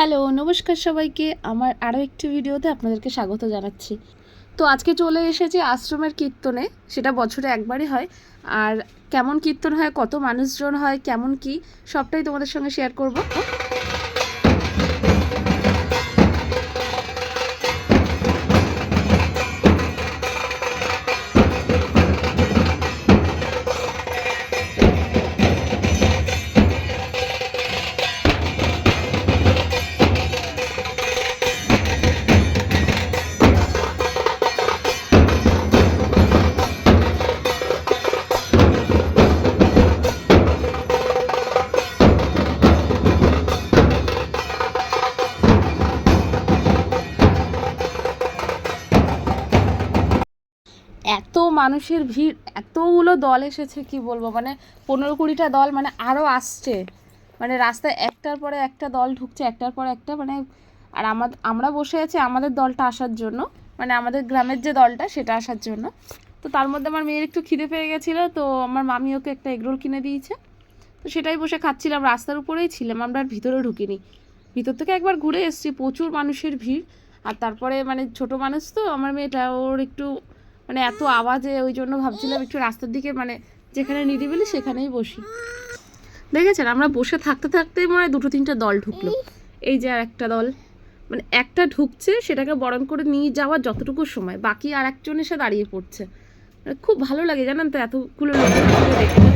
Hello, নমস্কার সবাইকে। আমার আরও একটি ভিডিওতে আপনাদেরকে স্বাগত জানাচ্ছি। তো আজকে চলে এসেছি আশ্রমের কীর্তনে। সেটা বছরে একবারই হয়। আর কেমন কীর্তন হয়, কত মানুষজন হয়, কেমন কি, সবটাই তোমাদের সঙ্গে শেয়ার করব। এত মানুষের ভিড়, এতগুলো দল এসেছে, কি বলবো, মানে 15-20টা দল, মানে আরও আসছে। মানে রাস্তায় একটার পরে একটা দল ঢুকছে, একটার পর একটা, মানে। আর আমরা বসে আছি আমাদের দলটা আসার জন্য, মানে আমাদের গ্রামের যে দলটা সেটা আসার জন্য। তো তার মধ্যে আমার মেয়ের একটু খিদে পেয়ে গেছিলো, তো আমার মামি ওকে একটা এগরোল কিনে দিয়েছে। তো সেটাই বসে খাচ্ছিলাম, রাস্তার উপরেই ছিলাম, আমরা আর ভিতরে ঢুকিনি। ভিতর থেকে একবার ঘুরে এসেছি, প্রচুর মানুষের ভিড়। আর তারপরে মানে ছোট মানুষ তো আমার মেয়েটা, ওর একটু মানে এত আওয়াজে, ওই জন্য ভাবছিলাম একটু রাস্তার দিকে, মানে যেখানে নিরিবিলি সেখানেই বসি। দেখেছেন, আমরা বসে থাকতে থাকতেই মনে হয় 2-3টা দল ঢুকলো। এই যে আর একটা দল, মানে একটা ঢুকছে, সেটাকে বরণ করে নিয়ে যাওয়ার যতটুকু সময় বাকি, আর একজন এসে দাঁড়িয়ে পড়ছে। মানে খুব ভালো লাগে জানেন তো, এতগুলো লোকের দেখতে।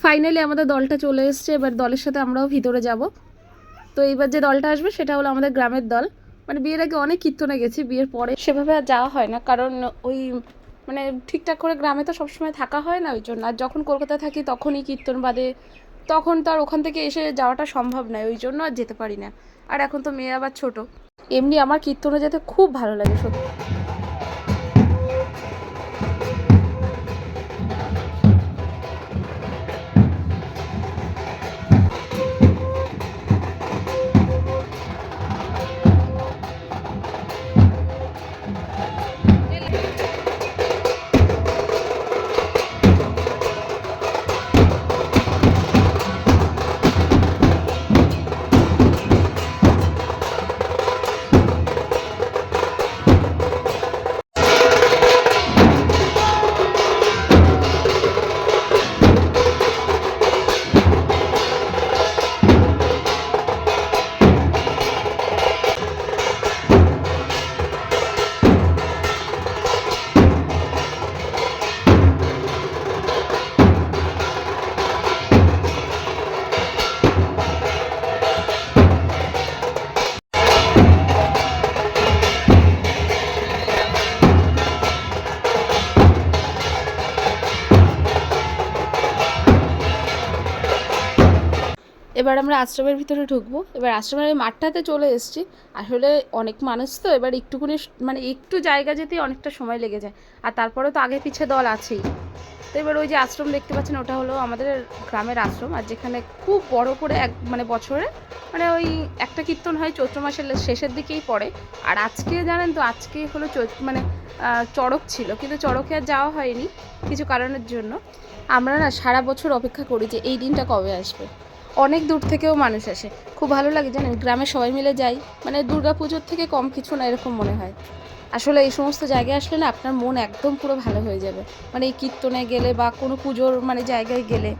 ফাইনালি আমাদের দলটা চলে এসছে, এবার দলের সাথে আমরাও ভিতরে যাব। তো এইবার যে দলটা আসবে সেটা হলো আমাদের গ্রামের দল। মানে বিয়ের আগে অনেক কীর্তনে গেছি, বিয়ের পরে সেভাবে আর যাওয়া হয় না, কারণ ওই মানে ঠিকঠাক করে গ্রামে তো সবসময় থাকা হয় না, ওই জন্য। আর যখন কলকাতায় থাকি তখনই কীর্তন বাদে, তখন তো আর ওখান থেকে এসে যাওয়াটা সম্ভব নয়, ওই জন্য আর যেতে পারি না। আর এখন তো মেয়ে আবার ছোট। এমনি আমার কীর্তনে যেতে খুব ভালো লাগে সত্যি। এবার আমরা আশ্রমের ভিতরে ঢুকবো। এবার আশ্রমের ওই মাঠটাতে চলে এসেছি। আসলে অনেক মানুষ তো, এবার একটুখানি মানে একটু জায়গা যেতেই অনেকটা সময় লেগে যায়। আর তারপরে তো আগে পিছে দল আছেই। তো এবার ওই যে আশ্রম দেখতে পাচ্ছেন, ওটা হলো আমাদের গ্রামের আশ্রম। আর যেখানে খুব বড় করে মানে বছরে মানে ওই একটা কীর্তন হয় চৈত্র মাসের শেষের দিকেই পড়ে। আর আজকে জানেন তো, আজকে হলো মানে চড়ক ছিল, কিন্তু চড়কে আর যাওয়া হয়নি কিছু কারণের জন্য। আমরা না সারা বছর অপেক্ষা করি যে এই দিনটা কবে আসবে। অনেক দূর থেকেও মানুষ আসে, খুব ভালো লাগে জানেন, গ্রামে সবাই মিলে যাই, মানে দুর্গা পুজোর থেকে কম কিছু না এরকম মনে হয়। আসলে এই সমস্ত জায়গায় আসলে না আপনার মন একদম পুরো ভালো হয়ে যাবে, মানে এই কীর্তনে গেলে বা কোনো পুজোর মানে জায়গায় গেলে।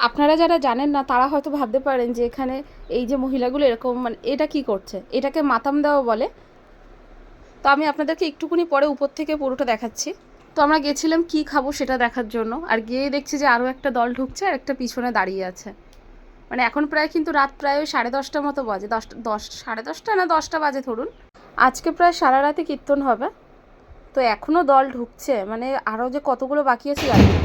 আপনারা যারা জানেন না তারা হয়তো ভাবতে পারেন যে এখানে এই যে মহিলাগুলো এরকম, মানে এটা কি করছে, এটাকে মাতাম দেওয়া বলে। তো আমি আপনাদেরকে একটুকুনি পরে উপর থেকে পুরোটা দেখাচ্ছি। তো আমরা গেছিলাম কি খাবো সেটা দেখার জন্য, আর গিয়ে দেখছি যে আরও একটা দল ঢুকছে আর একটা পিছনে দাঁড়িয়ে আছে। মানে এখন প্রায় কিন্তু রাত প্রায় ওই 10:30 মতো বাজে, 10:30 না 10টা বাজে ধরুন। আজকে প্রায় সারা রাতে কীর্তন হবে, তো এখনও দল ঢুকছে, মানে আরও যে কতগুলো বাকি আছে জানি না।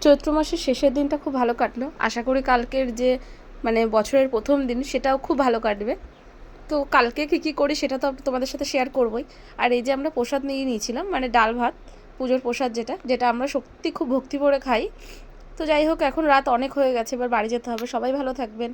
চৈত্র মাসের শেষের দিনটা খুব ভালো কাটলো, আশা করি কালকের যে মানে বছরের প্রথম দিন সেটাও খুব ভালো কাটবে। তো কালকে কী কী করি সেটা তো তোমাদের সাথে শেয়ার করবোই। আর এই যে আমরা প্রসাদ নিয়েছিলাম, মানে ডাল ভাত, পুজোর প্রসাদ যেটা যেটা আমরা সত্যি খুব ভক্তি করে খাই। তো যাই হোক, এখন রাত অনেক হয়ে গেছে, এবার বাড়ি যেতে হবে। সবাই ভালো থাকবেন।